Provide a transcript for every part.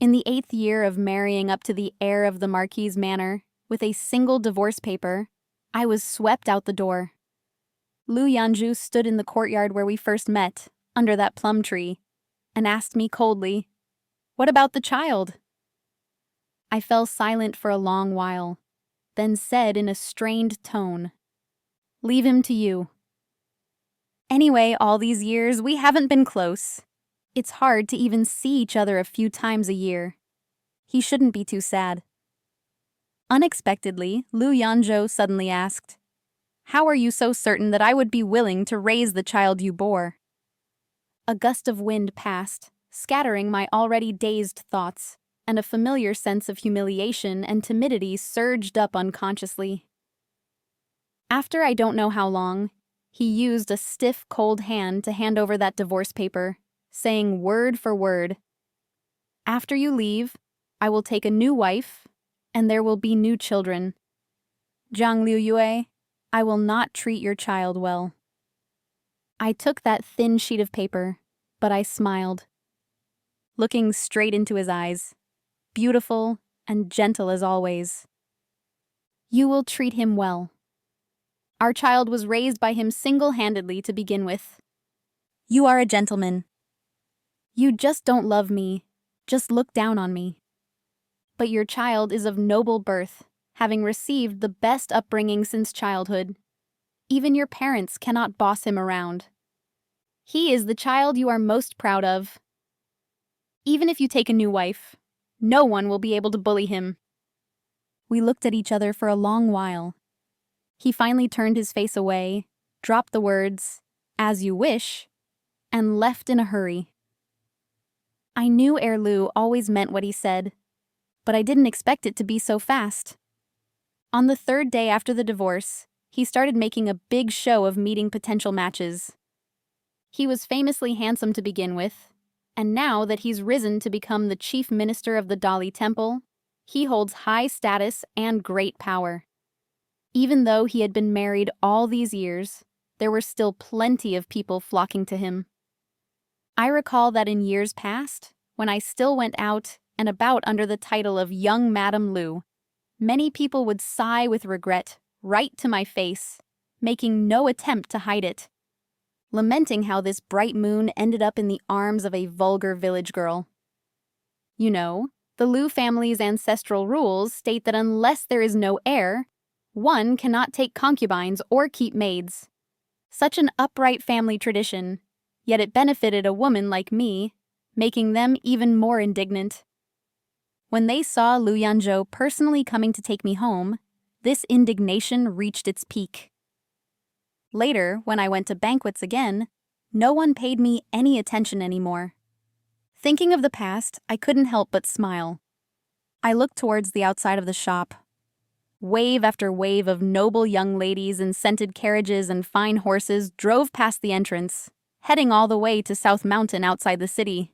In the 8th year of marrying up to the heir of the Marquis's manor, with a single divorce paper, I was swept out the door. Lu Yanju stood in the courtyard where we first met, under that plum tree, and asked me coldly, "What about the child?" I fell silent for a long while, then said in a strained tone, "Leave him to you." Anyway, all these years, we haven't been close. It's hard to even see each other a few times a year. He shouldn't be too sad. Unexpectedly, Lu Yanzhou suddenly asked, "How are you so certain that I would be willing to raise the child you bore?" A gust of wind passed, scattering my already dazed thoughts, and a familiar sense of humiliation and timidity surged up unconsciously. After I don't know how long, he used a stiff, cold hand to hand over that divorce paper, saying word for word, "After you leave, I will take a new wife, and there will be new children. Zhang Liu Yue, I will not treat your child well." I took that thin sheet of paper, but I smiled, looking straight into his eyes, beautiful and gentle as always. "You will treat him well. Our child was raised by him single-handedly to begin with. You are a gentleman. You just don't love me, just look down on me. But your child is of noble birth, having received the best upbringing since childhood. Even your parents cannot boss him around. He is the child you are most proud of. Even if you take a new wife, no one will be able to bully him." We looked at each other for a long while. He finally turned his face away, dropped the words, "As you wish," and left in a hurry. I knew Heir Lu always meant what he said, but I didn't expect it to be so fast. On the 3rd day after the divorce, he started making a big show of meeting potential matches. He was famously handsome to begin with, and now that he's risen to become the chief minister of the Dali Temple, he holds high status and great power. Even though he had been married all these years, there were still plenty of people flocking to him. I recall that in years past, when I still went out and about under the title of Young Madam Lu, many people would sigh with regret right to my face, making no attempt to hide it, lamenting how this bright moon ended up in the arms of a vulgar village girl. You know, the Lu family's ancestral rules state that unless there is no heir, one cannot take concubines or keep maids. Such an upright family tradition, yet it benefited a woman like me, making them even more indignant. When they saw Lu Yanzhou personally coming to take me home, this indignation reached its peak. Later, when I went to banquets again, no one paid me any attention anymore. Thinking of the past, I couldn't help but smile. I looked towards the outside of the shop. Wave after wave of noble young ladies in scented carriages and fine horses drove past the entrance, heading all the way to South Mountain outside the city.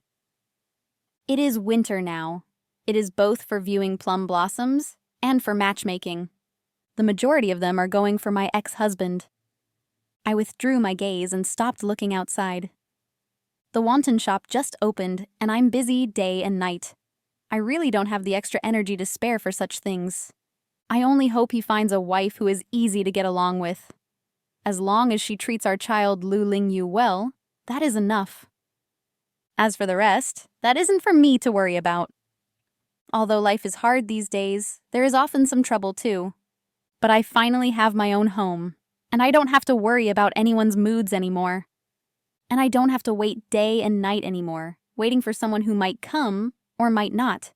It is winter now. It is both for viewing plum blossoms and for matchmaking. The majority of them are going for my ex-husband. I withdrew my gaze and stopped looking outside. The wonton shop just opened, and I'm busy day and night. I really don't have the extra energy to spare for such things. I only hope he finds a wife who is easy to get along with. As long as she treats our child Lu Lingyu well, that is enough. As for the rest, that isn't for me to worry about. Although life is hard these days, there is often some trouble too. But I finally have my own home, and I don't have to worry about anyone's moods anymore. And I don't have to wait day and night anymore, waiting for someone who might come or might not.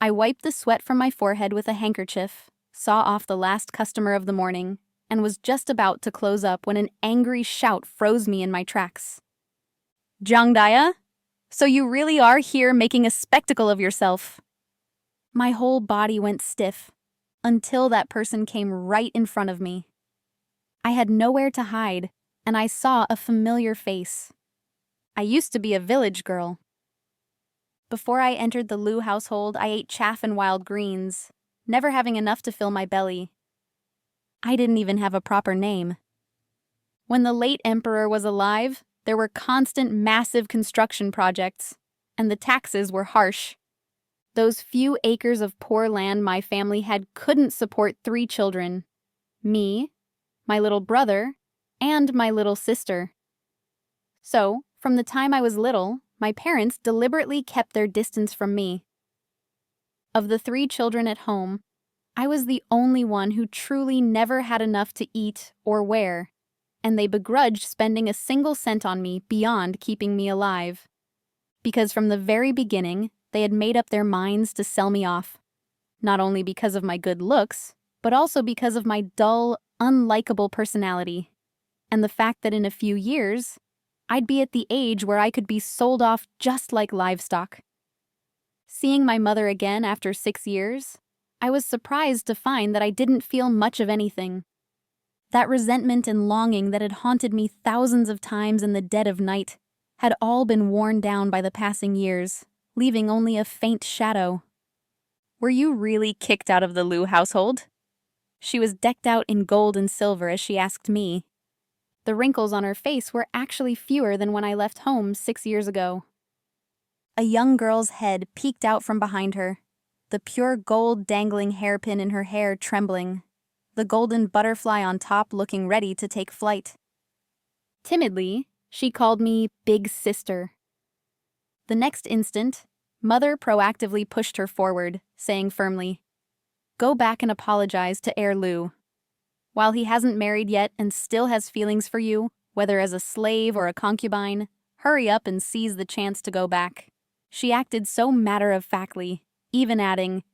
I wiped the sweat from my forehead with a handkerchief, saw off the last customer of the morning, and was just about to close up when an angry shout froze me in my tracks. "Zhang Daya? So you really are here making a spectacle of yourself." My whole body went stiff, until that person came right in front of me. I had nowhere to hide, and I saw a familiar face. I used to be a village girl. Before I entered the Lu household, I ate chaff and wild greens, never having enough to fill my belly. I didn't even have a proper name. When the late emperor was alive, there were constant massive construction projects, and the taxes were harsh. Those few acres of poor land my family had couldn't support 3 children. Me, my little brother, and my little sister. So, from the time I was little, my parents deliberately kept their distance from me. Of the 3 children at home, I was the only one who truly never had enough to eat or wear, and they begrudged spending a single cent on me beyond keeping me alive. Because from the very beginning, they had made up their minds to sell me off. Not only because of my good looks, but also because of my dull, unlikable personality, and the fact that in a few years, I'd be at the age where I could be sold off just like livestock. Seeing my mother again after 6 years, I was surprised to find that I didn't feel much of anything. That resentment and longing that had haunted me thousands of times in the dead of night had all been worn down by the passing years, leaving only a faint shadow. "Were you really kicked out of the Liu household?" She was decked out in gold and silver as she asked me. The wrinkles on her face were actually fewer than when I left home 6 years ago. A young girl's head peeked out from behind her, the pure gold dangling hairpin in her hair trembling, the golden butterfly on top looking ready to take flight. Timidly, she called me Big Sister. The next instant, Mother proactively pushed her forward, saying firmly, "Go back and apologize to Heir Liu. While he hasn't married yet and still has feelings for you, whether as a slave or a concubine, hurry up and seize the chance to go back." She acted so matter-of-factly, even adding,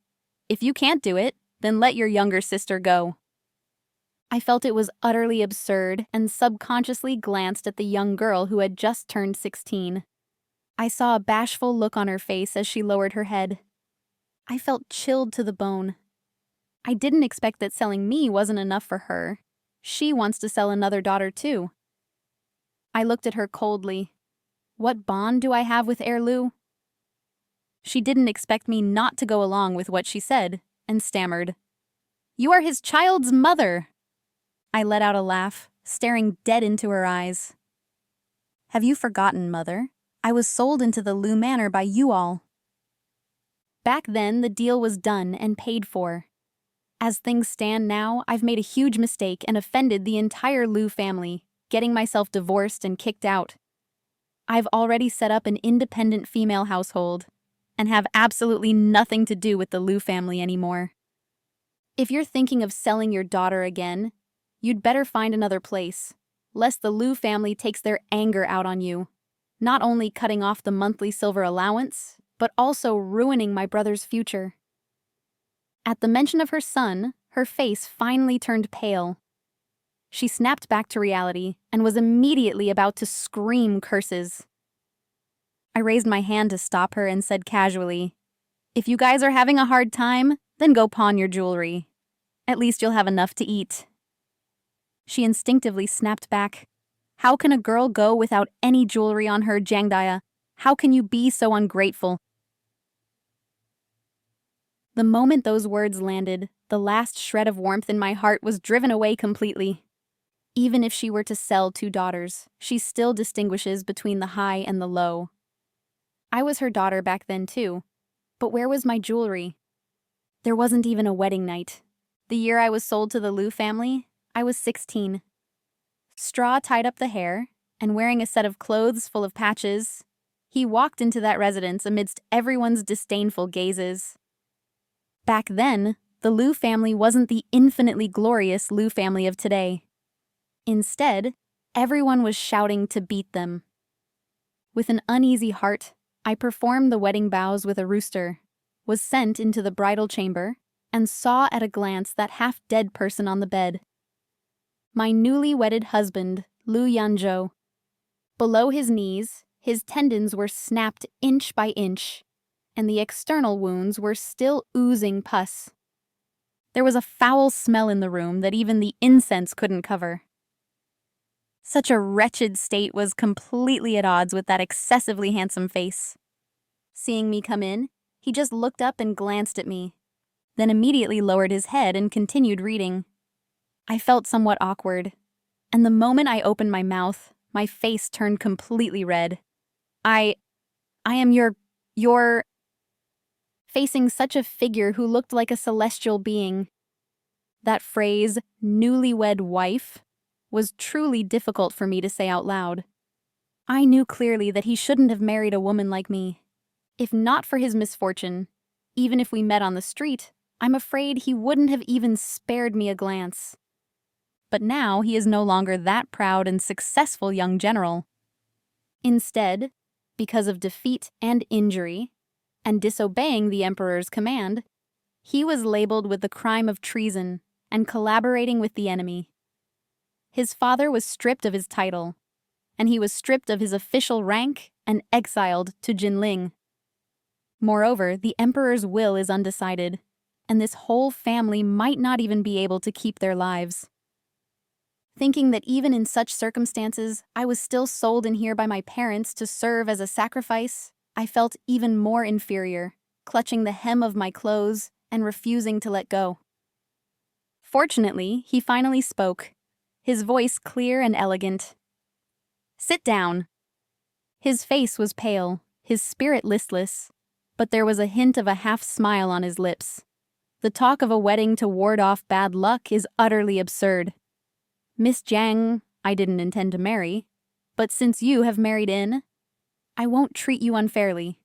"If you can't do it, then let your younger sister go." I felt it was utterly absurd and subconsciously glanced at the young girl who had just turned 16. I saw a bashful look on her face as she lowered her head. I felt chilled to the bone. I didn't expect that selling me wasn't enough for her. She wants to sell another daughter too. I looked at her coldly. What bond do I have with Heir Liu? She didn't expect me not to go along with what she said, and stammered, "You are his child's mother." I let out a laugh, staring dead into her eyes. "Have you forgotten, Mother? I was sold into the Liu Manor by you all." Back then, the deal was done and paid for. As things stand now, I've made a huge mistake and offended the entire Liu family, getting myself divorced and kicked out. I've already set up an independent female household, and have absolutely nothing to do with the Liu family anymore. If you're thinking of selling your daughter again, you'd better find another place, lest the Liu family takes their anger out on you, not only cutting off the monthly silver allowance, but also ruining my brother's future. At the mention of her son, her face finally turned pale. She snapped back to reality and was immediately about to scream curses. I raised my hand to stop her and said casually, "If you guys are having a hard time, then go pawn your jewelry. At least you'll have enough to eat." She instinctively snapped back. "How can a girl go without any jewelry on her, Jiangdaya? How can you be so ungrateful?" The moment those words landed, the last shred of warmth in my heart was driven away completely. Even if she were to sell 2 daughters, she still distinguishes between the high and the low. I was her daughter back then too, but where was my jewelry? There wasn't even a wedding night. The year I was sold to the Liu family, I was 16. Straw tied up the hair, and wearing a set of clothes full of patches, he walked into that residence amidst everyone's disdainful gazes. Back then, the Liu family wasn't the infinitely glorious Liu family of today. Instead, everyone was shouting to beat them. With an uneasy heart, I performed the wedding vows with a rooster, was sent into the bridal chamber, and saw at a glance that half-dead person on the bed. My newly wedded husband, Liu Yanzhou. Below his knees, his tendons were snapped inch by inch, and the external wounds were still oozing pus. There was a foul smell in the room that even the incense couldn't cover. Such a wretched state was completely at odds with that excessively handsome face. Seeing me come in, he just looked up and glanced at me, then immediately lowered his head and continued reading. I felt somewhat awkward, and the moment I opened my mouth, my face turned completely red. I am your... facing such a figure who looked like a celestial being. That phrase, newlywed wife, was truly difficult for me to say out loud. I knew clearly that he shouldn't have married a woman like me. If not for his misfortune, even if we met on the street, I'm afraid he wouldn't have even spared me a glance. But now he is no longer that proud and successful young general. Instead, because of defeat and injury, and disobeying the emperor's command, he was labeled with the crime of treason and collaborating with the enemy. His father was stripped of his title, and he was stripped of his official rank and exiled to Jinling. Moreover, the emperor's will is undecided, and this whole family might not even be able to keep their lives. Thinking that even in such circumstances, I was still sold in here by my parents to serve as a sacrifice, I felt even more inferior, clutching the hem of my clothes and refusing to let go. Fortunately, he finally spoke, his voice clear and elegant. "Sit down." His face was pale, his spirit listless, but there was a hint of a half-smile on his lips. The talk of a wedding to ward off bad luck is utterly absurd. Miss Jiang, I didn't intend to marry, but since you have married in, I won't treat you unfairly.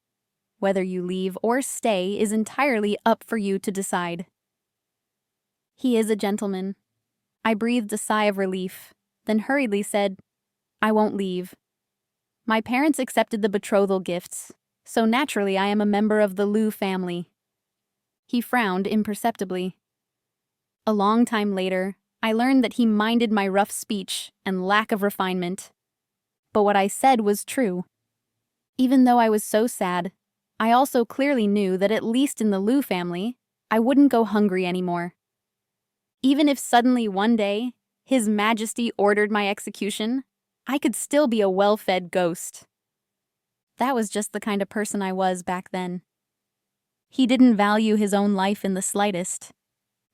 Whether you leave or stay is entirely up for you to decide. He is a gentleman. I breathed a sigh of relief, then hurriedly said, I won't leave. My parents accepted the betrothal gifts, so naturally I am a member of the Liu family. He frowned imperceptibly. A long time later, I learned that he minded my rough speech and lack of refinement. But what I said was true. Even though I was so sad, I also clearly knew that at least in the Liu family, I wouldn't go hungry anymore. Even if suddenly one day, His Majesty ordered my execution, I could still be a well-fed ghost. That was just the kind of person I was back then. He didn't value his own life in the slightest,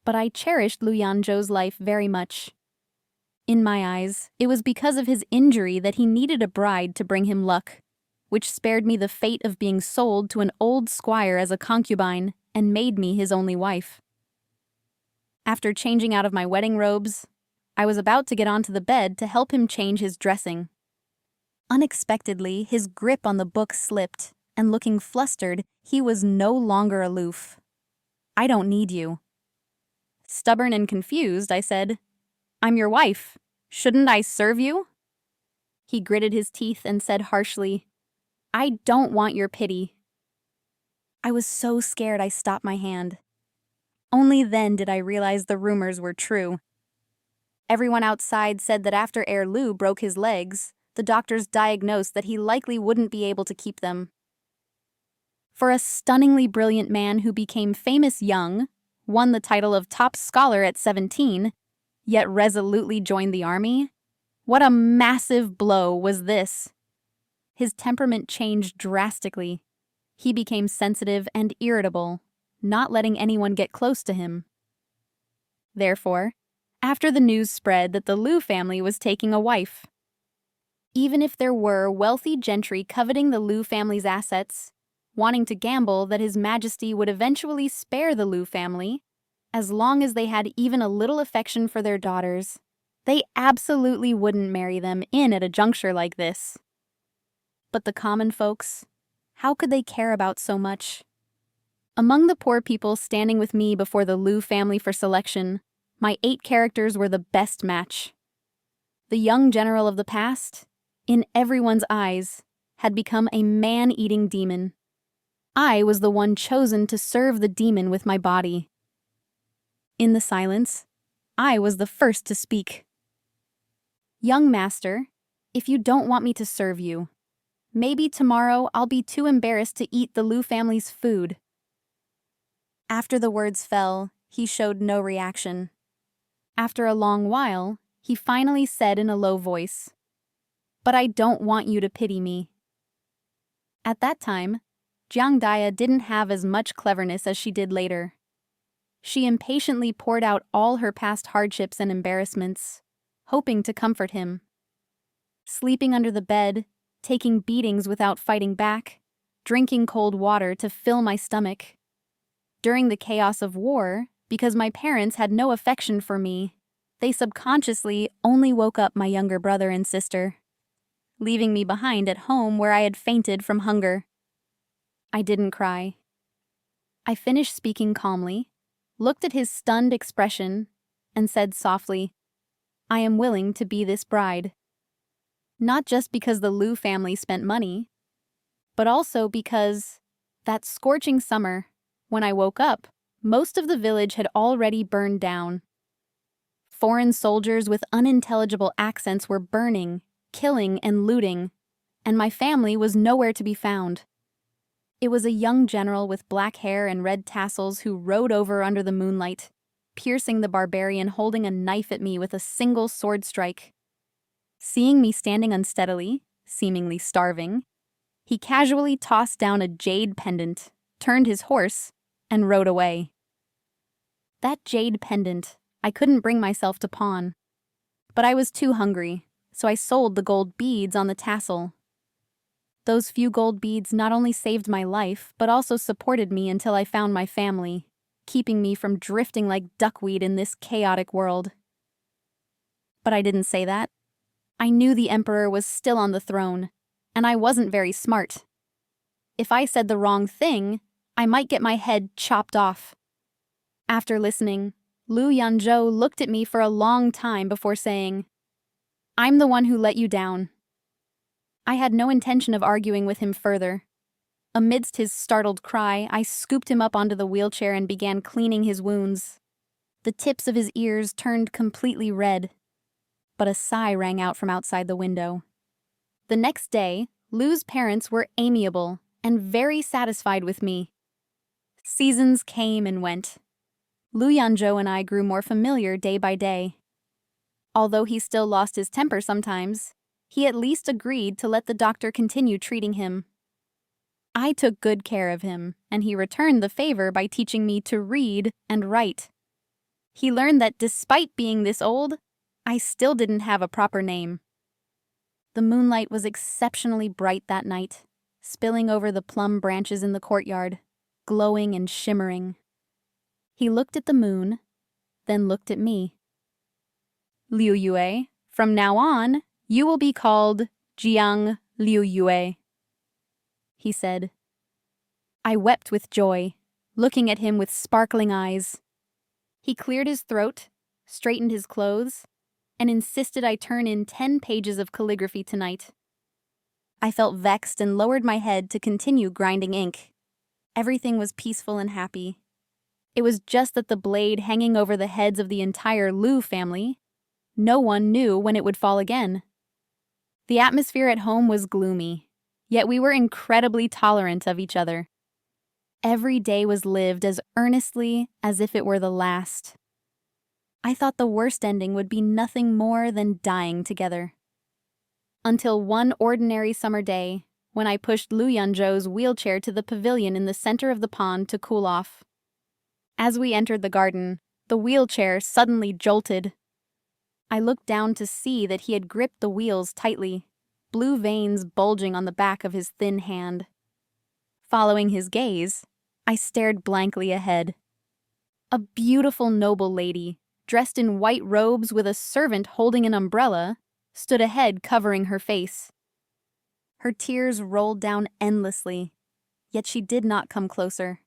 but I cherished Liu Yanzhou's life very much. In my eyes, it was because of his injury that he needed a bride to bring him luck, which spared me the fate of being sold to an old squire as a concubine and made me his only wife. After changing out of my wedding robes, I was about to get onto the bed to help him change his dressing. Unexpectedly, his grip on the book slipped, and looking flustered, he was no longer aloof. I don't need you. Stubborn and confused, I said, I'm your wife. Shouldn't I serve you? He gritted his teeth and said harshly, I don't want your pity. I was so scared I stopped my hand. Only then did I realize the rumors were true. Everyone outside said that after Heir Lu broke his legs, the doctors diagnosed that he likely wouldn't be able to keep them. For a stunningly brilliant man who became famous young, won the title of top scholar at 17, yet resolutely joined the army, what a massive blow was this! His temperament changed drastically. He became sensitive and irritable, not letting anyone get close to him. Therefore, after the news spread that the Liu family was taking a wife, even if there were wealthy gentry coveting the Liu family's assets, wanting to gamble that His Majesty would eventually spare the Liu family, as long as they had even a little affection for their daughters, they absolutely wouldn't marry them in at a juncture like this. But the common folks, how could they care about so much? Among the poor people standing with me before the Liu family for selection, my 8 characters were the best match. The young general of the past, in everyone's eyes, had become a man-eating demon. I was the one chosen to serve the demon with my body. In the silence, I was the first to speak. Young master, if you don't want me to serve you, maybe tomorrow I'll be too embarrassed to eat the Liu family's food. After the words fell, he showed no reaction. After a long while, he finally said in a low voice, But I don't want you to pity me. At that time, Jiang Daya didn't have as much cleverness as she did later. She impatiently poured out all her past hardships and embarrassments, hoping to comfort him. Sleeping under the bed, taking beatings without fighting back, drinking cold water to fill my stomach, During the chaos of war, because my parents had no affection for me, they subconsciously only woke up my younger brother and sister, leaving me behind at home where I had fainted from hunger. I didn't cry. I finished speaking calmly, looked at his stunned expression, and said softly, "I am willing to be this bride." Not just because the Liu family spent money, but also because that scorching summer, when I woke up, most of the village had already burned down. Foreign soldiers with unintelligible accents were burning, killing, and looting, and my family was nowhere to be found. It was a young general with black hair and red tassels who rode over under the moonlight, piercing the barbarian holding a knife at me with a single sword strike. Seeing me standing unsteadily, seemingly starving, he casually tossed down a jade pendant, turned his horse, and rode away. That jade pendant, I couldn't bring myself to pawn. But I was too hungry, so I sold the gold beads on the tassel. Those few gold beads not only saved my life, but also supported me until I found my family, keeping me from drifting like duckweed in this chaotic world. But I didn't say that. I knew the emperor was still on the throne, and I wasn't very smart. If I said the wrong thing, I might get my head chopped off. After listening, Liu Yanzhou looked at me for a long time before saying, "I'm the one who let you down." I had no intention of arguing with him further. Amidst his startled cry, I scooped him up onto the wheelchair and began cleaning his wounds. The tips of his ears turned completely red, but a sigh rang out from outside the window. The next day, Liu's parents were amiable and very satisfied with me. Seasons came and went. Liu Yanzhou and I grew more familiar day by day. Although he still lost his temper sometimes, he at least agreed to let the doctor continue treating him. I took good care of him, and he returned the favor by teaching me to read and write. He learned that despite being this old, I still didn't have a proper name. The moonlight was exceptionally bright that night, spilling over the plum branches in the courtyard, glowing and shimmering. He looked at the moon, then looked at me. "Liu Yue, from now on, you will be called Jiang Liu Yue," he said. I wept with joy, looking at him with sparkling eyes. He cleared his throat, straightened his clothes, and insisted I turn in 10 pages of calligraphy tonight. I felt vexed and lowered my head to continue grinding ink. Everything was peaceful and happy. It was just that the blade hanging over the heads of the entire Liu family, no one knew when it would fall again. The atmosphere at home was gloomy, yet we were incredibly tolerant of each other. Every day was lived as earnestly as if it were the last. I thought the worst ending would be nothing more than dying together. Until one ordinary summer day, when I pushed Liu Yanzhou's wheelchair to the pavilion in the center of the pond to cool off. As we entered the garden, the wheelchair suddenly jolted. I looked down to see that he had gripped the wheels tightly, blue veins bulging on the back of his thin hand. Following his gaze, I stared blankly ahead. A beautiful noble lady, dressed in white robes with a servant holding an umbrella, stood ahead covering her face. Her tears rolled down endlessly, yet she did not come closer.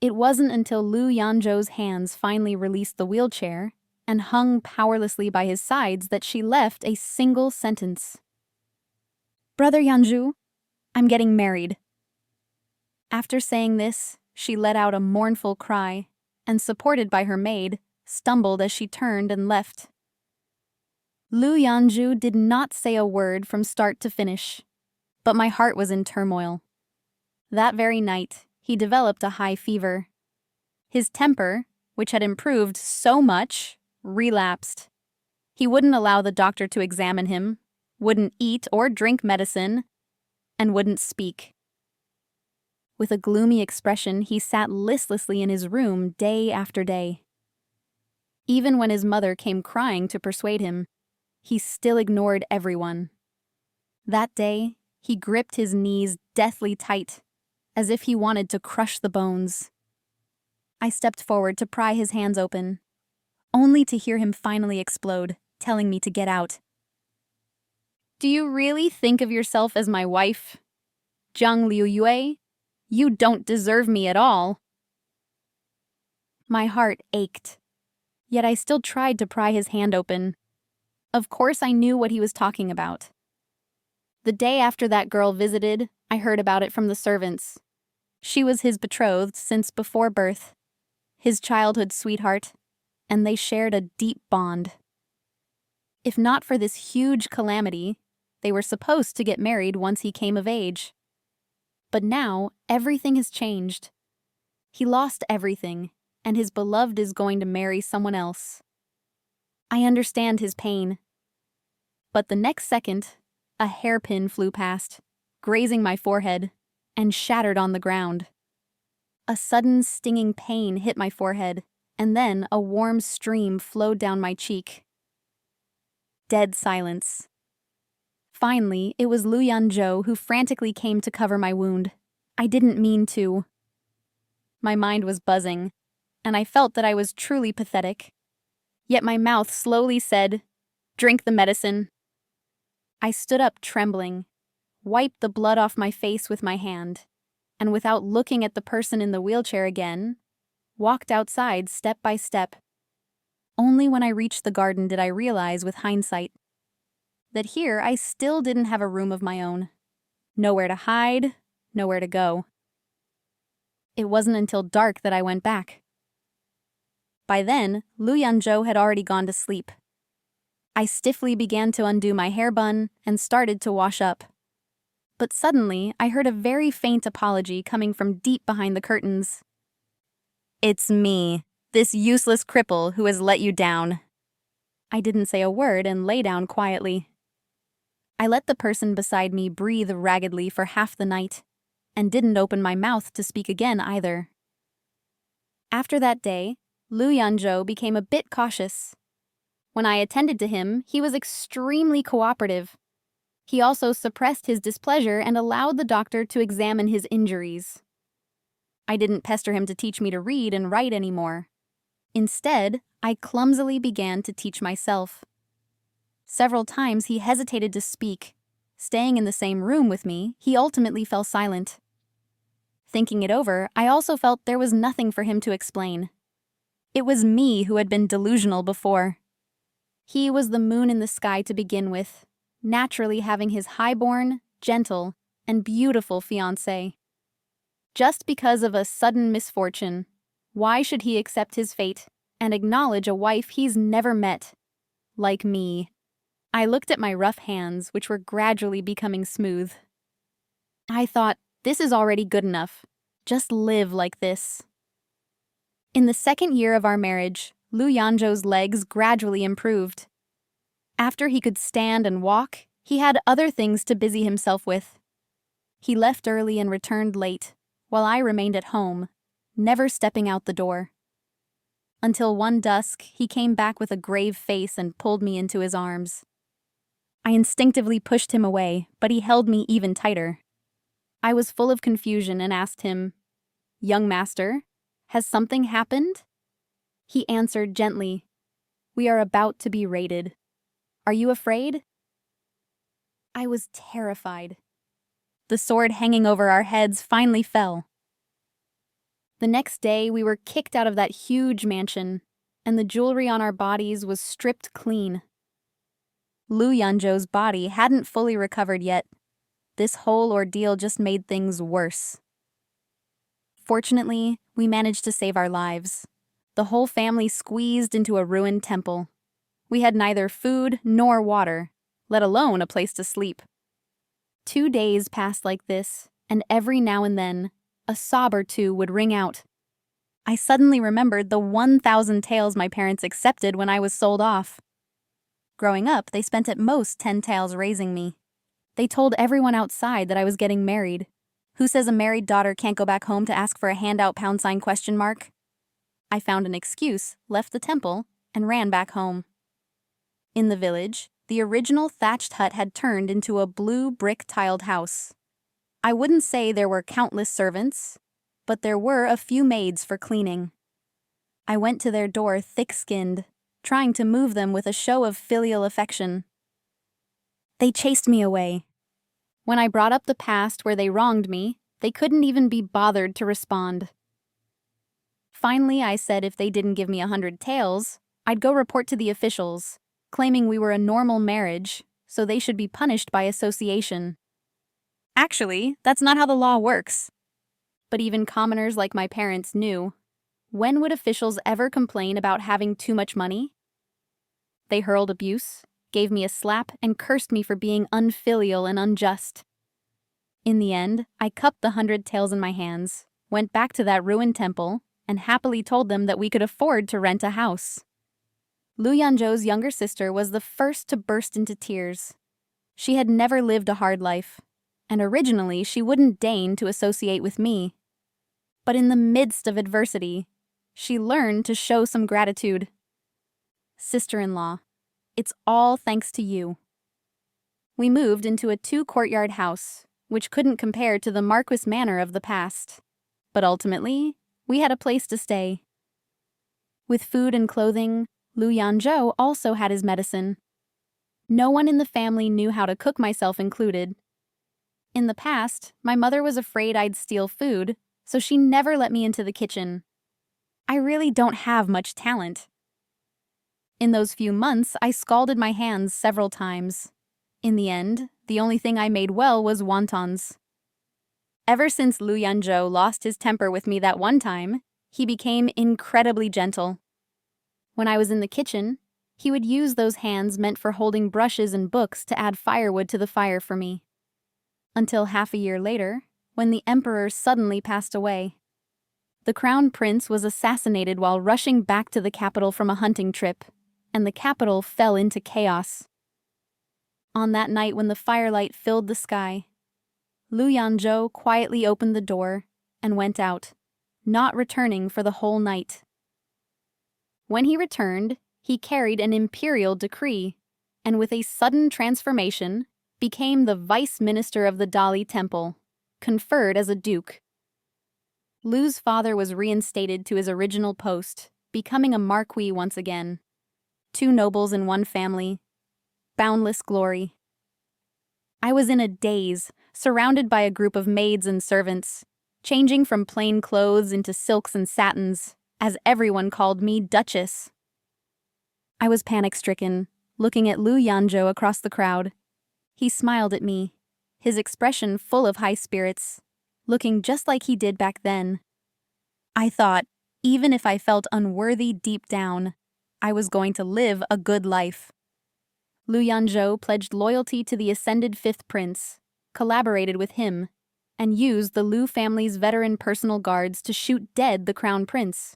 It wasn't until Liu Yanzhou's hands finally released the wheelchair and hung powerlessly by his sides that she left a single sentence. "Brother Yanzhou, I'm getting married." After saying this, she let out a mournful cry, and supported by her maid, stumbled as she turned and left. Liu Yanzhou did not say a word from start to finish, but my heart was in turmoil. That very night, he developed a high fever. His temper, which had improved so much, relapsed. He wouldn't allow the doctor to examine him, wouldn't eat or drink medicine, and wouldn't speak. With a gloomy expression, he sat listlessly in his room day after day. Even when his mother came crying to persuade him, he still ignored everyone. That day, he gripped his knees deathly tight, as if he wanted to crush the bones. I stepped forward to pry his hands open, only to hear him finally explode, telling me to get out. Do you really think of yourself as my wife? Zhang Liu Yue? You don't deserve me at all. My heart ached, yet I still tried to pry his hand open. Of course I knew what he was talking about. The day after that girl visited, I heard about it from the servants. She was his betrothed since before birth, his childhood sweetheart, and they shared a deep bond. If not for this huge calamity, they were supposed to get married once he came of age. But now, everything has changed. He lost everything, and his beloved is going to marry someone else. I understand his pain. But the next second, a hairpin flew past, grazing my forehead, and shattered on the ground. A sudden stinging pain hit my forehead, and then a warm stream flowed down my cheek. Dead silence. Finally, it was Lu Yanzhou who frantically came to cover my wound. I didn't mean to. My mind was buzzing, and I felt that I was truly pathetic. Yet my mouth slowly said, "Drink the medicine." I stood up trembling, wiped the blood off my face with my hand, and without looking at the person in the wheelchair again, walked outside step by step. Only when I reached the garden did I realize with hindsight that here I still didn't have a room of my own. Nowhere to hide, nowhere to go. It wasn't until dark that I went back. By then, Lu Yanzhou had already gone to sleep. I stiffly began to undo my hair bun and started to wash up. But suddenly, I heard a very faint apology coming from deep behind the curtains. "It's me, this useless cripple who has let you down." I didn't say a word and lay down quietly. I let the person beside me breathe raggedly for half the night, and didn't open my mouth to speak again either. After that day, Lu Yanzhou became a bit cautious. When I attended to him, he was extremely cooperative. He also suppressed his displeasure and allowed the doctor to examine his injuries. I didn't pester him to teach me to read and write anymore. Instead, I clumsily began to teach myself. Several times he hesitated to speak. Staying in the same room with me, he ultimately fell silent. Thinking it over, I also felt there was nothing for him to explain. It was me who had been delusional before. He was the moon in the sky to begin with, naturally having his highborn, gentle, and beautiful fiancée. Just because of a sudden misfortune, why should he accept his fate and acknowledge a wife he's never met? Like me. I looked at my rough hands, which were gradually becoming smooth. I thought, this is already good enough. Just live like this. In the second year of our marriage, Lu Yanzhou's legs gradually improved. After he could stand and walk, he had other things to busy himself with. He left early and returned late, while I remained at home, never stepping out the door. Until one dusk, he came back with a grave face and pulled me into his arms. I instinctively pushed him away, but he held me even tighter. I was full of confusion and asked him, "Young master, has something happened?" He answered gently, "We are about to be raided. Are you afraid?" I was terrified. The sword hanging over our heads finally fell. The next day, we were kicked out of that huge mansion, and the jewelry on our bodies was stripped clean. Lu Yanzhou's body hadn't fully recovered yet. This whole ordeal just made things worse. Fortunately, we managed to save our lives. The whole family squeezed into a ruined temple. We had neither food nor water, let alone a place to sleep. 2 days passed like this, and every now and then, a sob or two would ring out. I suddenly remembered the 1,000 taels my parents accepted when I was sold off. Growing up, they spent at most 10 taels raising me. They told everyone outside that I was getting married. Who says a married daughter can't go back home to ask for a handout $?? I found an excuse, left the temple, and ran back home. In the village, the original thatched hut had turned into a blue brick-tiled house. I wouldn't say there were countless servants, but there were a few maids for cleaning. I went to their door thick-skinned, trying to move them with a show of filial affection. They chased me away. When I brought up the past where they wronged me, they couldn't even be bothered to respond. Finally, I said if they didn't give me 100 taels, I'd go report to the officials, claiming we were a normal marriage, so they should be punished by association. Actually, that's not how the law works. But even commoners like my parents knew. When would officials ever complain about having too much money? They hurled abuse, gave me a slap, and cursed me for being unfilial and unjust. In the end, I cupped the 100 taels in my hands, went back to that ruined temple, and happily told them that we could afford to rent a house. Lu Yanzhou's younger sister was the first to burst into tears. She had never lived a hard life, and originally she wouldn't deign to associate with me. But in the midst of adversity, she learned to show some gratitude. Sister-in-law, it's all thanks to you. We moved into a 2-courtyard house, which couldn't compare to the Marquis manor of the past. But ultimately, we had a place to stay. With food and clothing, Lu Yanzhou also had his medicine. No one in the family knew how to cook, myself included. In the past, my mother was afraid I'd steal food, so she never let me into the kitchen. I really don't have much talent. In those few months, I scalded my hands several times. In the end, the only thing I made well was wontons. Ever since Lu Yanzhou lost his temper with me that one time, he became incredibly gentle. When I was in the kitchen, he would use those hands meant for holding brushes and books to add firewood to the fire for me. Until half a year later, when the emperor suddenly passed away. The crown prince was assassinated while rushing back to the capital from a hunting trip, and the capital fell into chaos. On that night when the firelight filled the sky, Lu Yanzhou quietly opened the door and went out, not returning for the whole night. When he returned, he carried an imperial decree, and with a sudden transformation, became the vice minister of the Dali Temple, conferred as a duke. Lu's father was reinstated to his original post, becoming a marquis once again. 2 nobles in one family. Boundless glory. I was in a daze, surrounded by a group of maids and servants, changing from plain clothes into silks and satins, as everyone called me Duchess. I was panic-stricken, looking at Lu Yanzhou across the crowd. He smiled at me, his expression full of high spirits, looking just like he did back then. I thought, even if I felt unworthy deep down, I was going to live a good life. Lu Yanzhou pledged loyalty to the ascended 5th prince, collaborated with him, and used the Lu family's veteran personal guards to shoot dead the crown prince,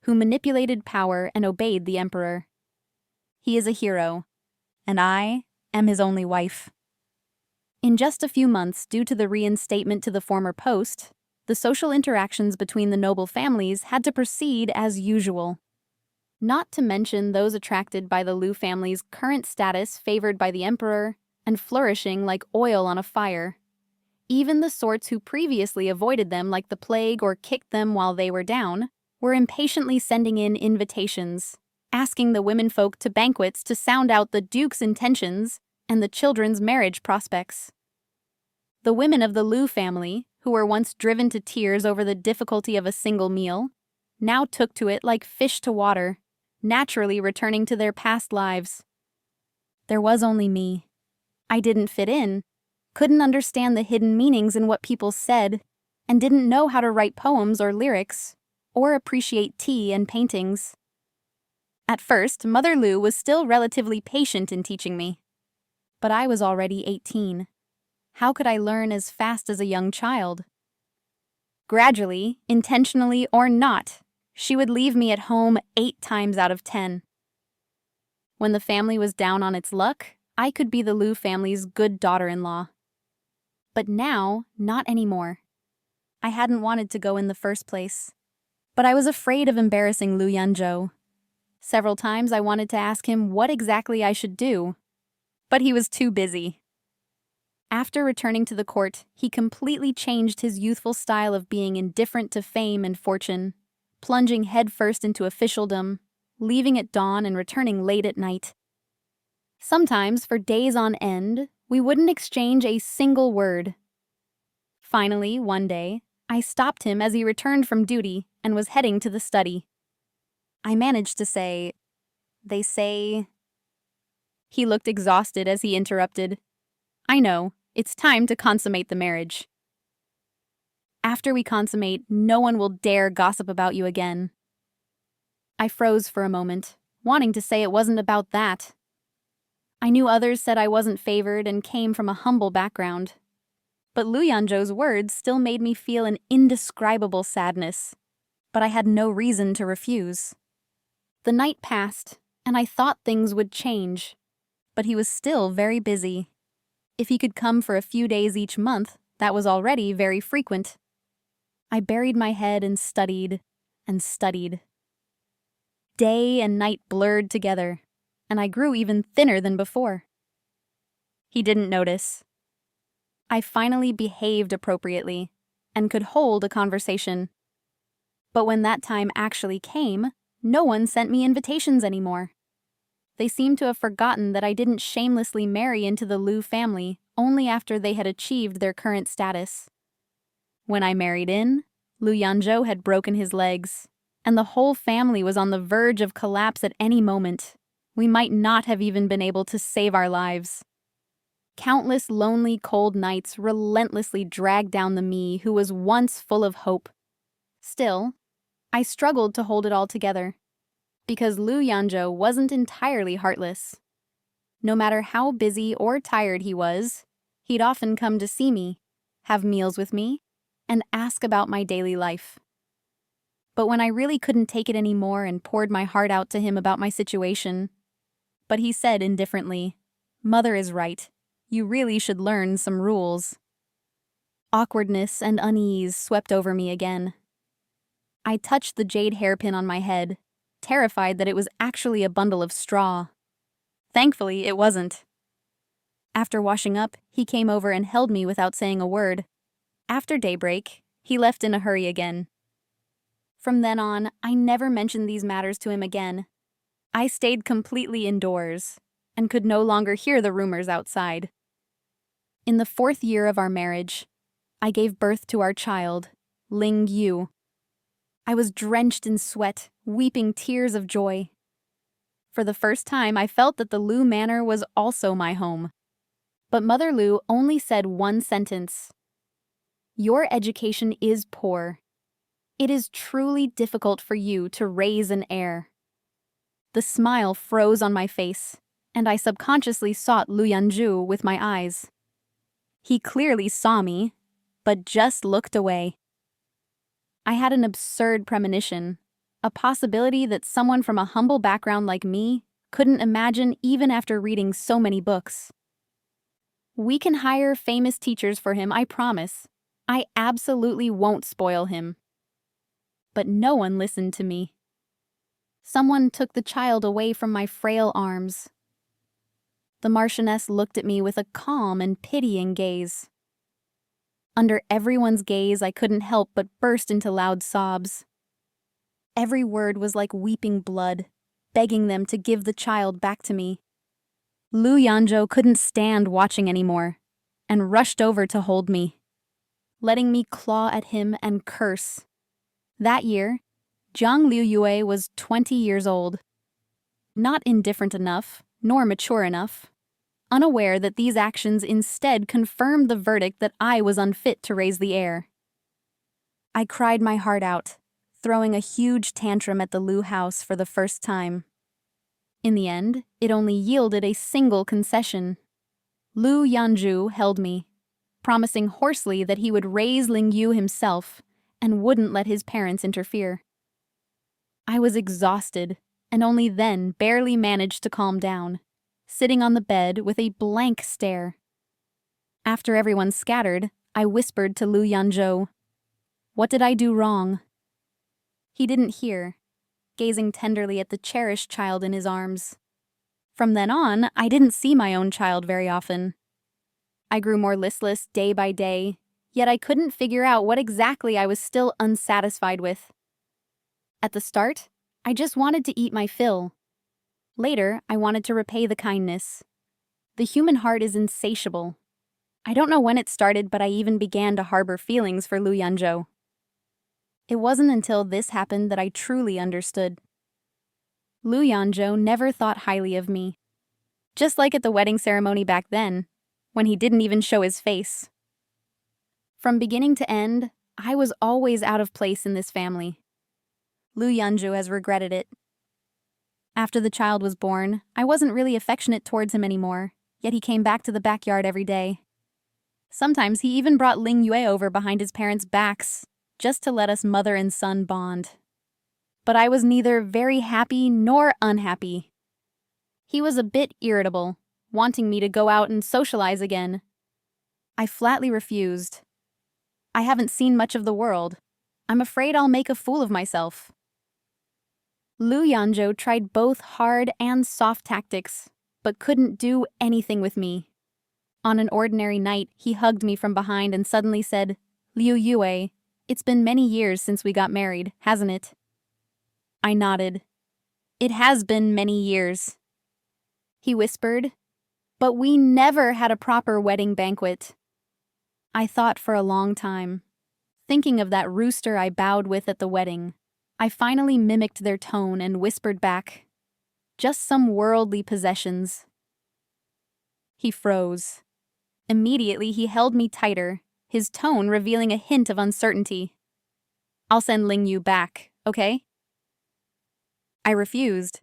who manipulated power and obeyed the emperor. He is a hero, and I am his only wife. In just a few months, due to the reinstatement to the former post, the social interactions between the noble families had to proceed as usual. Not to mention those attracted by the Lu family's current status favored by the emperor and flourishing like oil on a fire. Even the sorts who previously avoided them like the plague or kicked them while they were down were impatiently sending in invitations, asking the womenfolk to banquets to sound out the duke's intentions and the children's marriage prospects. The women of the Lu family, who were once driven to tears over the difficulty of a single meal, now took to it like fish to water, naturally returning to their past lives. There was only me. I didn't fit in, couldn't understand the hidden meanings in what people said, and didn't know how to write poems or lyrics, or appreciate tea and paintings. At first, Mother Lu was still relatively patient in teaching me. But I was already 18. How could I learn as fast as a young child? Gradually, intentionally or not, she would leave me at home 8 times out of 10. When the family was down on its luck, I could be the Lu family's good daughter-in-law. But now, not anymore. I hadn't wanted to go in the first place. But I was afraid of embarrassing Lu Yanzhou. Several times I wanted to ask him what exactly I should do, but he was too busy. After returning to the court, he completely changed his youthful style of being indifferent to fame and fortune, plunging headfirst into officialdom, leaving at dawn and returning late at night. Sometimes, for days on end, we wouldn't exchange a single word. Finally, one day, I stopped him as he returned from duty and was heading to the study. I managed to say, "They say..." He looked exhausted as he interrupted. "I know, it's time to consummate the marriage. After we consummate, no one will dare gossip about you again." I froze for a moment, wanting to say it wasn't about that. I knew others said I wasn't favored and came from a humble background. But Lu Yanzhou's words still made me feel an indescribable sadness. But I had no reason to refuse. The night passed, and I thought things would change. But he was still very busy. If he could come for a few days each month, that was already very frequent. I buried my head and studied and studied. Day and night blurred together, and I grew even thinner than before. He didn't notice. I finally behaved appropriately and could hold a conversation. But when that time actually came, no one sent me invitations anymore. They seemed to have forgotten that I didn't shamelessly marry into the Lu family only after they had achieved their current status. When I married in, Lu Yanzhou had broken his legs, and the whole family was on the verge of collapse at any moment. We might not have even been able to save our lives. Countless lonely, cold nights relentlessly dragged down the me who was once full of hope. Still, I struggled to hold it all together, because Lu Yanzhou wasn't entirely heartless. No matter how busy or tired he was, he'd often come to see me, have meals with me, and ask about my daily life. But when I really couldn't take it anymore and poured my heart out to him about my situation, but he said indifferently, "Mother is right. You really should learn some rules." Awkwardness and unease swept over me again. I touched the jade hairpin on my head, terrified that it was actually a bundle of straw. Thankfully, it wasn't. After washing up, he came over and held me without saying a word. After daybreak, he left in a hurry again. From then on, I never mentioned these matters to him again. I stayed completely indoors and could no longer hear the rumors outside. In the 4th year of our marriage, I gave birth to our child, Ling Yu. I was drenched in sweat, weeping tears of joy. For the first time, I felt that the Lu Manor was also my home. But Mother Lu only said one sentence. "Your education is poor. It is truly difficult for you to raise an heir." The smile froze on my face, and I subconsciously sought Lu Yanzhou with my eyes. He clearly saw me, but just looked away. I had an absurd premonition, a possibility that someone from a humble background like me couldn't imagine even after reading so many books. "We can hire famous teachers for him, I promise. I absolutely won't spoil him." But no one listened to me. Someone took the child away from my frail arms. The Marchioness looked at me with a calm and pitying gaze. Under everyone's gaze, I couldn't help but burst into loud sobs. Every word was like weeping blood, begging them to give the child back to me. Lu Yanzhou couldn't stand watching anymore, and rushed over to hold me, letting me claw at him and curse. That year, Jiang Liuyue was 20 years old. Not indifferent enough, nor mature enough, unaware that these actions instead confirmed the verdict that I was unfit to raise the heir. I cried my heart out, throwing a huge tantrum at the Lu house for the first time. In the end, it only yielded a single concession. Lu Yanzhou held me, promising hoarsely that he would raise Ling Yu himself and wouldn't let his parents interfere. I was exhausted, and only then barely managed to calm down, sitting on the bed with a blank stare. After everyone scattered, I whispered to Lu Yanzhou, "What did I do wrong?" He didn't hear, gazing tenderly at the cherished child in his arms. From then on, I didn't see my own child very often. I grew more listless day by day, yet I couldn't figure out what exactly I was still unsatisfied with. At the start, I just wanted to eat my fill. Later, I wanted to repay the kindness. The human heart is insatiable. I don't know when it started, but I even began to harbor feelings for Lu Yanzhou. It wasn't until this happened that I truly understood. Lu Yanzhou never thought highly of me. Just like at the wedding ceremony back then, when he didn't even show his face. From beginning to end, I was always out of place in this family. Lu Yanzhou has regretted it. After the child was born, I wasn't really affectionate towards him anymore, yet he came back to the backyard every day. Sometimes he even brought Ling Yue over behind his parents' backs, just to let us mother and son bond. But I was neither very happy nor unhappy. He was a bit irritable, wanting me to go out and socialize again. I flatly refused. I haven't seen much of the world. I'm afraid I'll make a fool of myself. Lu Yanzhou tried both hard and soft tactics, but couldn't do anything with me. On an ordinary night, he hugged me from behind and suddenly said, "Liu Yue, it's been many years since we got married, hasn't it?" I nodded. "It has been many years." He whispered, "But we never had a proper wedding banquet." I thought for a long time. Thinking of that rooster I bowed with at the wedding, I finally mimicked their tone and whispered back, "Just some worldly possessions." He froze. Immediately, he held me tighter, his tone revealing a hint of uncertainty. "I'll send Ling Yu back, okay?" I refused.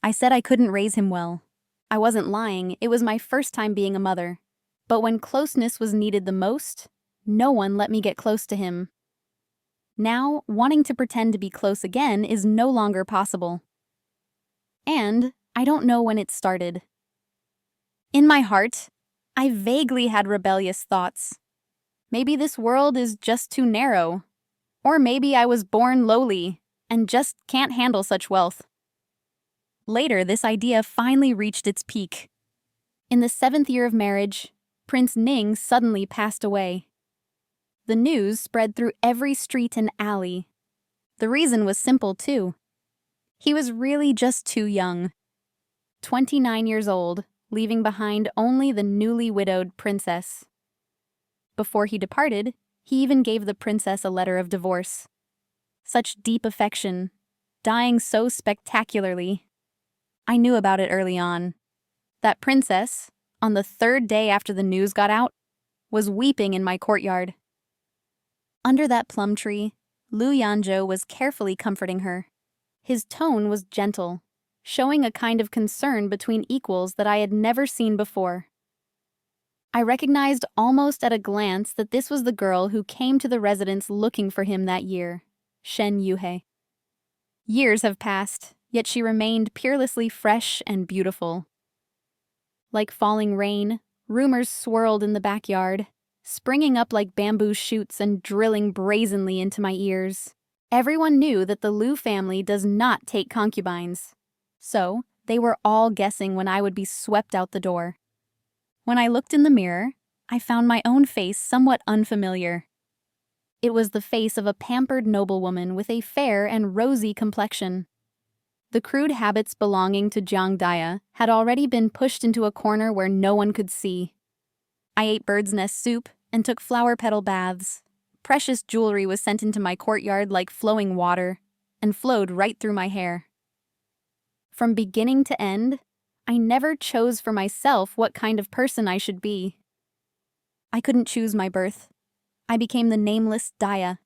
I said I couldn't raise him well. I wasn't lying, it was my first time being a mother. But when closeness was needed the most, no one let me get close to him. Now, wanting to pretend to be close again is no longer possible. And I don't know when it started. In my heart, I vaguely had rebellious thoughts. Maybe this world is just too narrow. Or maybe I was born lowly and just can't handle such wealth. Later, this idea finally reached its peak. In the 7th year of marriage, Prince Ning suddenly passed away. The news spread through every street and alley. The reason was simple, too. He was really just too young. 29 years old, leaving behind only the newly widowed princess. Before he departed, he even gave the princess a letter of divorce. Such deep affection, dying so spectacularly. I knew about it early on. That princess, on the 3rd day after the news got out, was weeping in my courtyard. Under that plum tree, Lu Yanzhou was carefully comforting her. His tone was gentle, showing a kind of concern between equals that I had never seen before. I recognized almost at a glance that this was the girl who came to the residence looking for him that year, Shen Yuhei. Years have passed, yet she remained peerlessly fresh and beautiful. Like falling rain, rumors swirled in the backyard, springing up like bamboo shoots and drilling brazenly into my ears. Everyone knew that the Liu family does not take concubines. So, they were all guessing when I would be swept out the door. When I looked in the mirror, I found my own face somewhat unfamiliar. It was the face of a pampered noblewoman with a fair and rosy complexion. The crude habits belonging to Jiang Daya had already been pushed into a corner where no one could see. I ate bird's nest soup and took flower petal baths. Precious jewelry was sent into my courtyard like flowing water and flowed right through my hair. From beginning to end, I never chose for myself what kind of person I should be. I couldn't choose my birth. I became the nameless Daya.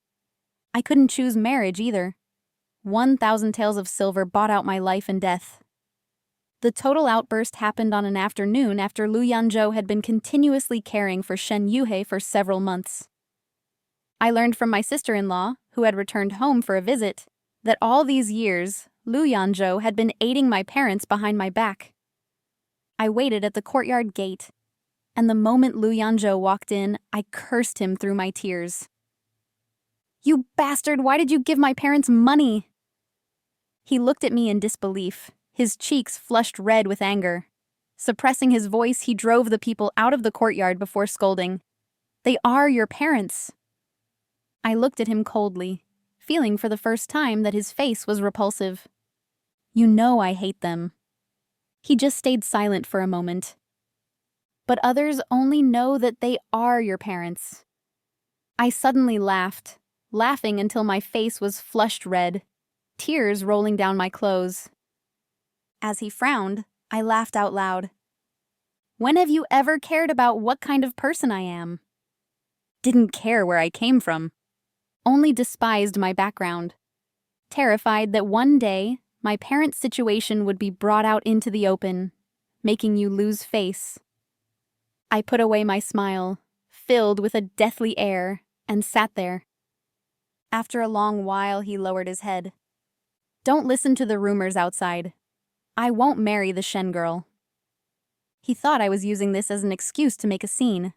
I couldn't choose marriage either. 1,000 taels of silver bought out my life and death. The total outburst happened on an afternoon after Lu Yanzhou had been continuously caring for Shen Yuhei for several months. I learned from my sister-in-law, who had returned home for a visit, that all these years, Lu Yanzhou had been aiding my parents behind my back. I waited at the courtyard gate, and the moment Lu Yanzhou walked in, I cursed him through my tears. "You bastard, why did you give my parents money?" He looked at me in disbelief, his cheeks flushed red with anger. Suppressing his voice, he drove the people out of the courtyard before scolding, "They are your parents." I looked at him coldly, feeling for the first time that his face was repulsive. "You know I hate them." He just stayed silent for a moment. "But others only know that they are your parents." I suddenly laughed, laughing until my face was flushed red, tears rolling down my clothes. As he frowned, I laughed out loud. "When have you ever cared about what kind of person I am?" Didn't care where I came from. Only despised my background. Terrified that one day, my parents' situation would be brought out into the open, making you lose face. I put away my smile, filled with a deathly air, and sat there. After a long while, he lowered his head. "Don't listen to the rumors outside. I won't marry the Shen girl." He thought I was using this as an excuse to make a scene.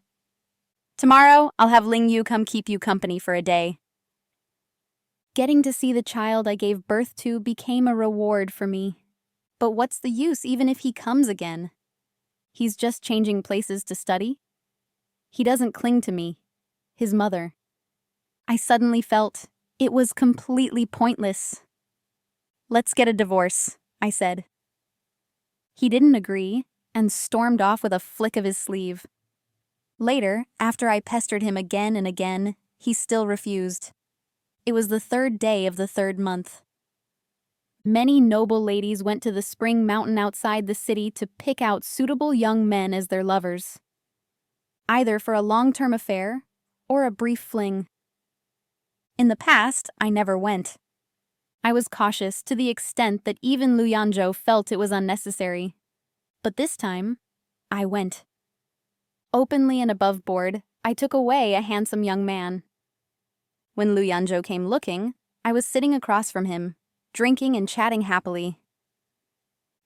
"Tomorrow, I'll have Ling Yu come keep you company for a day." Getting to see the child I gave birth to became a reward for me. But what's the use even if he comes again? He's just changing places to study. He doesn't cling to me, his mother. I suddenly felt it was completely pointless. "Let's get a divorce," I said. He didn't agree and stormed off with a flick of his sleeve. Later, after I pestered him again and again, he still refused. It was the 3rd day of the 3rd month. Many noble ladies went to the spring mountain outside the city to pick out suitable young men as their lovers, either for a long-term affair or a brief fling. In the past, I never went. I was cautious to the extent that even Lu Yanzhou felt it was unnecessary. But this time, I went. Openly and above board, I took away a handsome young man. When Lu Yanzhou came looking, I was sitting across from him, drinking and chatting happily.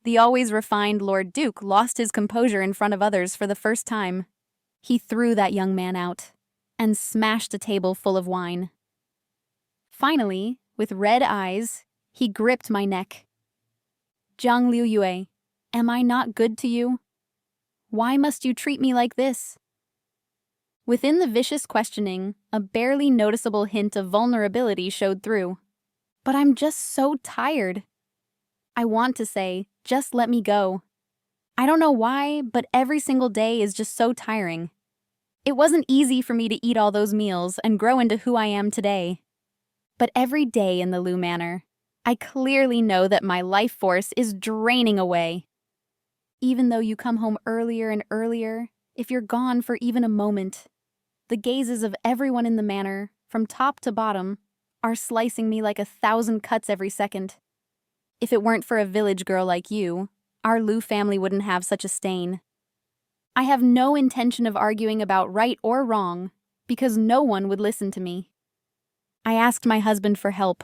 The always refined Lord Duke lost his composure in front of others for the first time. He threw that young man out and smashed a table full of wine. Finally, with red eyes, he gripped my neck. "Zhang Liu Yue, am I not good to you? Why must you treat me like this?" Within the vicious questioning, a barely noticeable hint of vulnerability showed through. "But I'm just so tired." I want to say, "Just let me go." I don't know why, but every single day is just so tiring. It wasn't easy for me to eat all those meals and grow into who I am today. But every day in the Lu Manor, I clearly know that my life force is draining away. Even though you come home earlier and earlier, if you're gone for even a moment, the gazes of everyone in the manor, from top to bottom, are slicing me like 1,000 cuts every second. If it weren't for a village girl like you, our Lu family wouldn't have such a stain. I have no intention of arguing about right or wrong, because no one would listen to me. I asked my husband for help.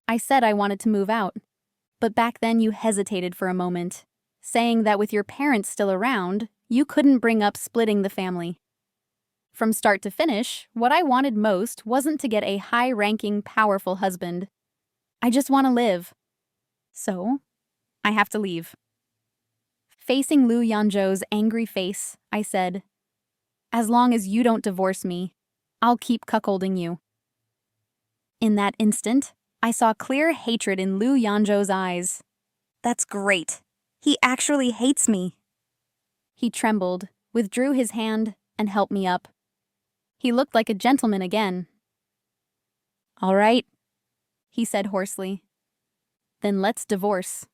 I said I wanted to move out, but back then you hesitated for a moment, saying that with your parents still around, you couldn't bring up splitting the family. From start to finish, what I wanted most wasn't to get a high-ranking, powerful husband. I just want to live. So, I have to leave. Facing Lu Yanzhou's angry face, I said, "As long as you don't divorce me, I'll keep cuckolding you." In that instant, I saw clear hatred in Lu Yanzhou's eyes. "That's great. He actually hates me." He trembled, withdrew his hand, and helped me up. He looked like a gentleman again. "All right," he said hoarsely. "Then let's divorce."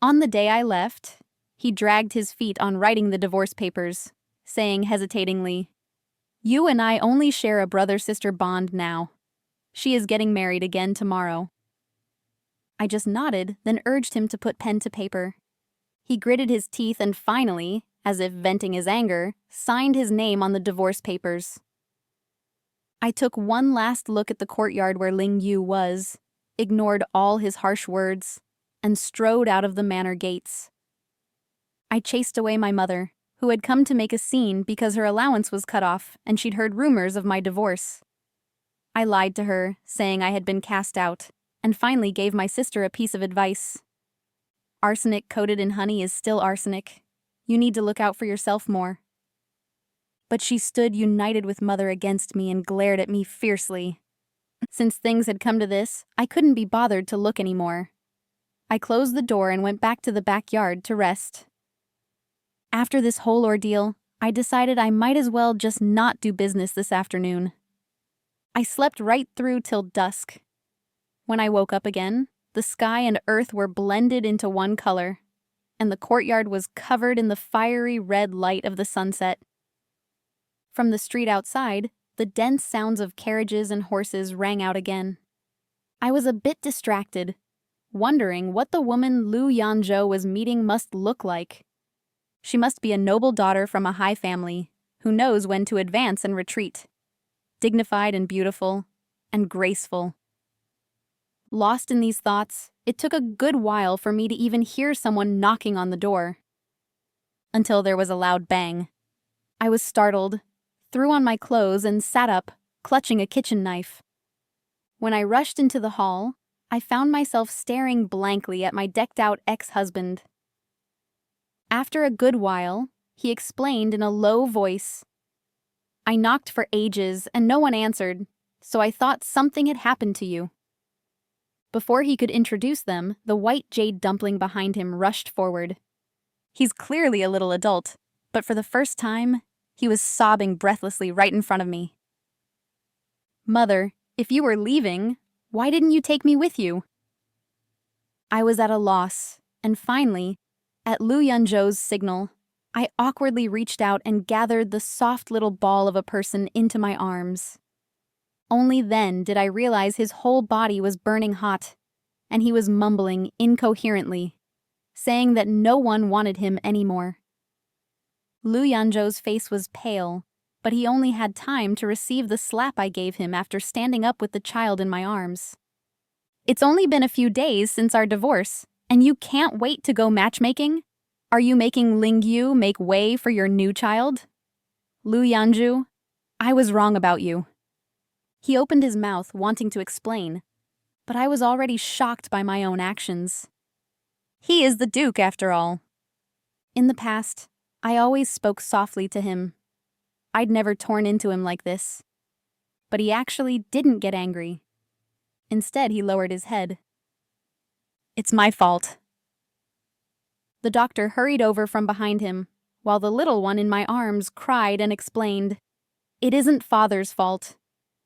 On the day I left, he dragged his feet on writing the divorce papers, saying hesitatingly, "You and I only share a brother-sister bond now. She is getting married again tomorrow." I just nodded, then urged him to put pen to paper. He gritted his teeth and finally, as if venting his anger, signed his name on the divorce papers. I took one last look at the courtyard where Ling Yu was, ignored all his harsh words, and strode out of the manor gates. I chased away my mother, who had come to make a scene because her allowance was cut off and she'd heard rumors of my divorce. I lied to her, saying I had been cast out, and finally gave my sister a piece of advice. Arsenic coated in honey is still arsenic. You need to look out for yourself more. But she stood united with mother against me and glared at me fiercely. Since things had come to this, I couldn't be bothered to look anymore. I closed the door and went back to the backyard to rest. After this whole ordeal, I decided I might as well just not do business this afternoon. I slept right through till dusk. When I woke up again, the sky and earth were blended into one color, and the courtyard was covered in the fiery red light of the sunset. From the street outside, the dense sounds of carriages and horses rang out again. I was a bit distracted, wondering what the woman Lu Yanzhou was meeting must look like. She must be a noble daughter from a high family, who knows when to advance and retreat. Dignified and beautiful, and graceful. Lost in these thoughts, it took a good while for me to even hear someone knocking on the door. Until there was a loud bang. I was startled, threw on my clothes and sat up, clutching a kitchen knife. When I rushed into the hall, I found myself staring blankly at my decked-out ex-husband. After a good while, he explained in a low voice, "I knocked for ages and no one answered, so I thought something had happened to you." Before he could introduce them, the white jade dumpling behind him rushed forward. He's clearly a little adult, but for the first time, he was sobbing breathlessly right in front of me. "Mother, if you were leaving, why didn't you take me with you?" I was at a loss, and finally, at Lu Yanzhou's signal, I awkwardly reached out and gathered the soft little ball of a person into my arms. Only then did I realize his whole body was burning hot, and he was mumbling incoherently, saying that no one wanted him anymore. Lu Yanzhou's face was pale, but he only had time to receive the slap I gave him after standing up with the child in my arms. "It's only been a few days since our divorce, and you can't wait to go matchmaking? Are you making Lingyu make way for your new child? Lu Yanzhou, I was wrong about you." He opened his mouth, wanting to explain, but I was already shocked by my own actions. He is the Duke, after all. In the past, I always spoke softly to him. I'd never torn into him like this. But he actually didn't get angry. Instead, he lowered his head. "It's my fault." The doctor hurried over from behind him, while the little one in my arms cried and explained, "It isn't father's fault.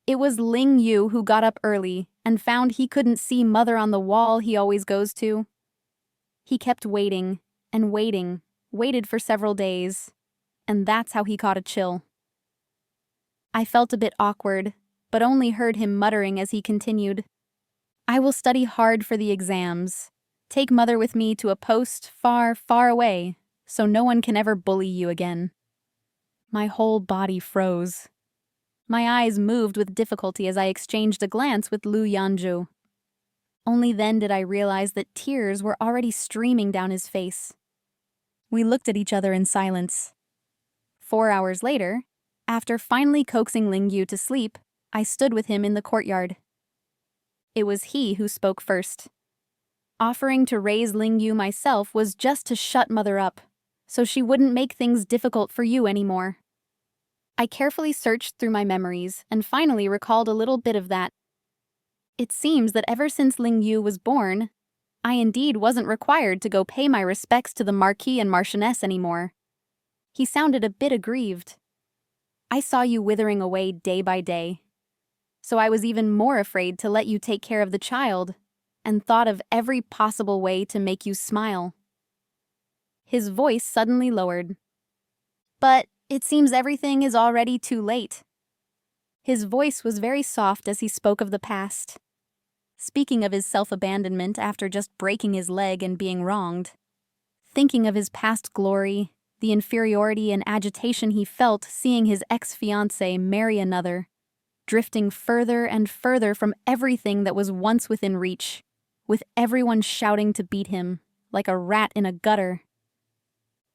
It was Ling Yu who got up early and found he couldn't see mother on the wall he always goes to. He kept waiting and waiting, waited for several days, and that's how he caught a chill." I felt a bit awkward, but only heard him muttering as he continued, "I will study hard for the exams. Take mother with me to a post far, far away, so no one can ever bully you again." My whole body froze. My eyes moved with difficulty as I exchanged a glance with Lu Yanzhou. Only then did I realize that tears were already streaming down his face. We looked at each other in silence. 4 hours later, after finally coaxing Lingyu to sleep, I stood with him in the courtyard. It was he who spoke first. Offering to raise Lingyu myself was just to shut mother up, so she wouldn't make things difficult for you anymore. I carefully searched through my memories and finally recalled a little bit of that. It seems that ever since Lingyu was born, I indeed wasn't required to go pay my respects to the Marquis and Marchioness anymore. He sounded a bit aggrieved. "I saw you withering away day by day, so I was even more afraid to let you take care of the child, and thought of every possible way to make you smile." His voice suddenly lowered. "But it seems everything is already too late." His voice was very soft as he spoke of the past, speaking of his self-abandonment after just breaking his leg and being wronged, thinking of his past glory, the inferiority and agitation he felt seeing his ex-fiancée marry another, drifting further and further from everything that was once within reach, with everyone shouting to beat him, like a rat in a gutter.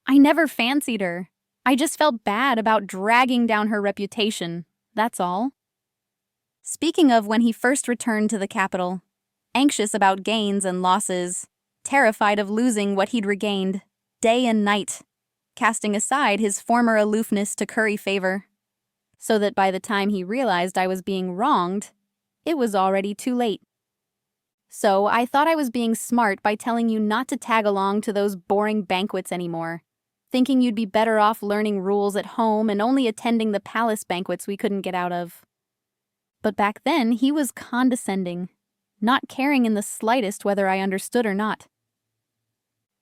I never fancied her. I just felt bad about dragging down her reputation, that's all. Speaking of when he first returned to the capital, anxious about gains and losses, terrified of losing what he'd regained, day and night, casting aside his former aloofness to curry favor, so that by the time he realized I was being wronged, it was already too late. So I thought I was being smart by telling you not to tag along to those boring banquets anymore, thinking you'd be better off learning rules at home and only attending the palace banquets we couldn't get out of. But back then, he was condescending, not caring in the slightest whether I understood or not.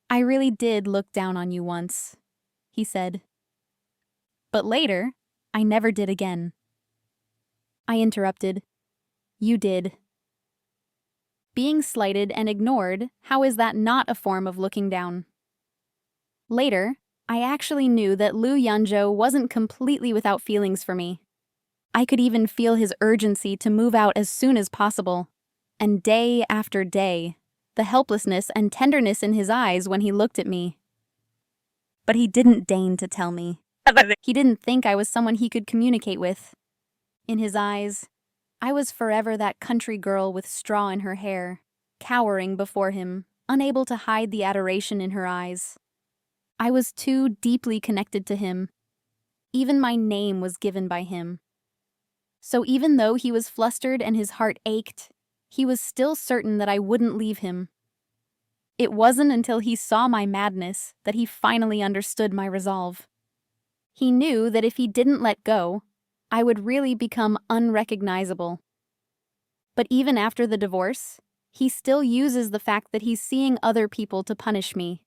I really did look down on you once, he said. But later, I never did again. I interrupted. You did. Being slighted and ignored, how is that not a form of looking down? Later, I actually knew that Liu Yanzhou wasn't completely without feelings for me. I could even feel his urgency to move out as soon as possible. And day after day, the helplessness and tenderness in his eyes when he looked at me. But he didn't deign to tell me. He didn't think I was someone he could communicate with. In his eyes, I was forever that country girl with straw in her hair, cowering before him, unable to hide the adoration in her eyes. I was too deeply connected to him. Even my name was given by him. So even though he was flustered and his heart ached, he was still certain that I wouldn't leave him. It wasn't until he saw my madness that he finally understood my resolve. He knew that if he didn't let go, I would really become unrecognizable. But even after the divorce, he still uses the fact that he's seeing other people to punish me.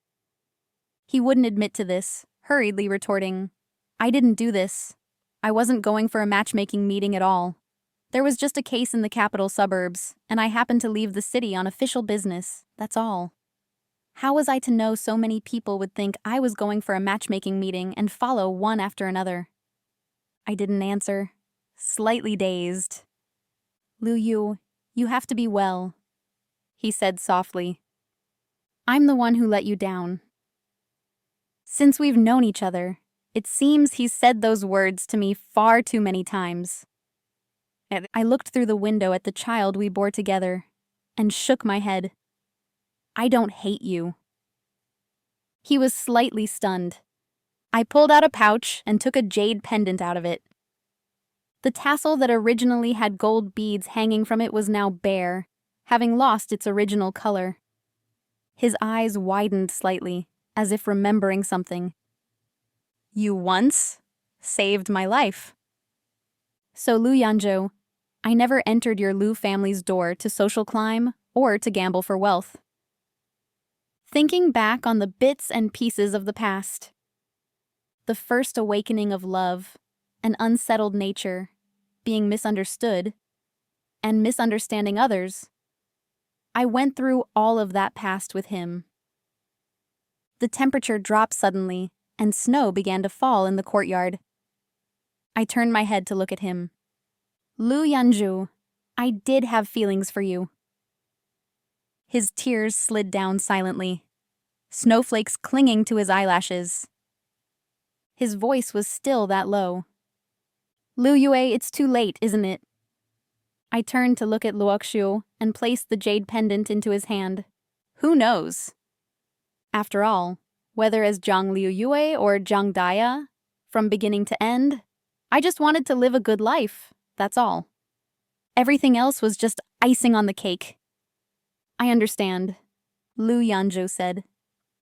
He wouldn't admit to this, hurriedly retorting, I didn't do this. I wasn't going for a matchmaking meeting at all. There was just a case in the capital suburbs, and I happened to leave the city on official business, that's all. How was I to know so many people would think I was going for a matchmaking meeting and follow one after another? I didn't answer, slightly dazed. Liu Yu, you have to be well, he said softly. I'm the one who let you down. Since we've known each other, it seems he's said those words to me far too many times. I looked through the window at the child we bore together and shook my head. I don't hate you. He was slightly stunned. I pulled out a pouch and took a jade pendant out of it. The tassel that originally had gold beads hanging from it was now bare, having lost its original color. His eyes widened slightly, as if remembering something. You once saved my life. So Liu Yanzhou, I never entered your Liu family's door to social climb or to gamble for wealth. Thinking back on the bits and pieces of the past, the first awakening of love, an unsettled nature, being misunderstood, and misunderstanding others, I went through all of that past with him. The temperature dropped suddenly, and snow began to fall in the courtyard. I turned my head to look at him. Liu Yanzhou, I did have feelings for you. His tears slid down silently, snowflakes clinging to his eyelashes. His voice was still that low. Liu Yue, it's too late, isn't it? I turned to look at Luoxiu and placed the jade pendant into his hand. Who knows? After all, whether as Zhang Liu Yue or Zhang Daya, from beginning to end, I just wanted to live a good life, that's all. Everything else was just icing on the cake. I understand, Liu Yanzhou said.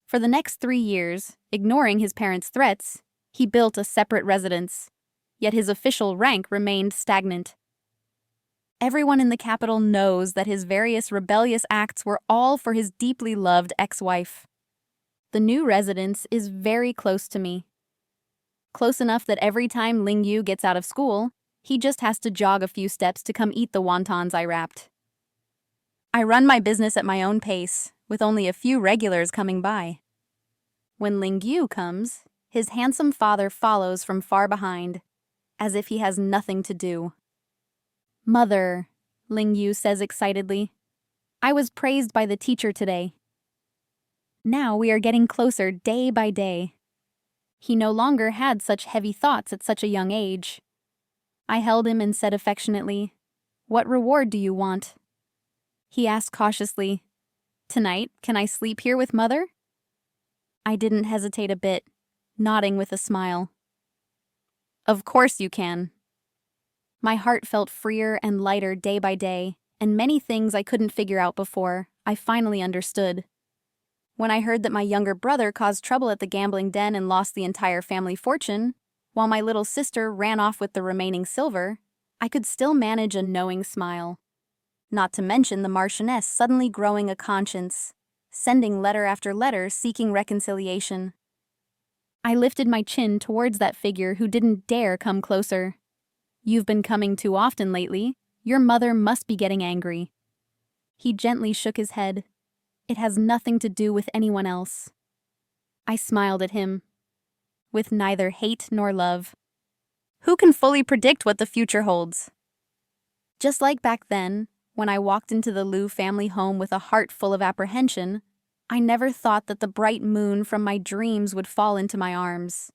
For the next 3 years, ignoring his parents' threats, he built a separate residence, yet his official rank remained stagnant. Everyone in the capital knows that his various rebellious acts were all for his deeply loved ex-wife. The new residence is very close to me. Close enough that every time Ling Yu gets out of school, he just has to jog a few steps to come eat the wontons I wrapped. I run my business at my own pace, with only a few regulars coming by. When Ling Yu comes, his handsome father follows from far behind, as if he has nothing to do. Mother, Ling Yu says excitedly, I was praised by the teacher today. Now we are getting closer day by day. He no longer had such heavy thoughts at such a young age. I held him and said affectionately, What reward do you want? He asked cautiously, Tonight, can I sleep here with Mother? I didn't hesitate a bit, nodding with a smile. Of course you can. My heart felt freer and lighter day by day, and many things I couldn't figure out before, I finally understood. When I heard that my younger brother caused trouble at the gambling den and lost the entire family fortune, while my little sister ran off with the remaining silver, I could still manage a knowing smile. Not to mention the Marchioness suddenly growing a conscience, sending letter after letter seeking reconciliation. I lifted my chin towards that figure who didn't dare come closer. "You've been coming too often lately. Your mother must be getting angry." He gently shook his head. "It has nothing to do with anyone else." I smiled at him. With neither hate nor love. Who can fully predict what the future holds? Just like back then, when I walked into the Liu family home with a heart full of apprehension, I never thought that the bright moon from my dreams would fall into my arms.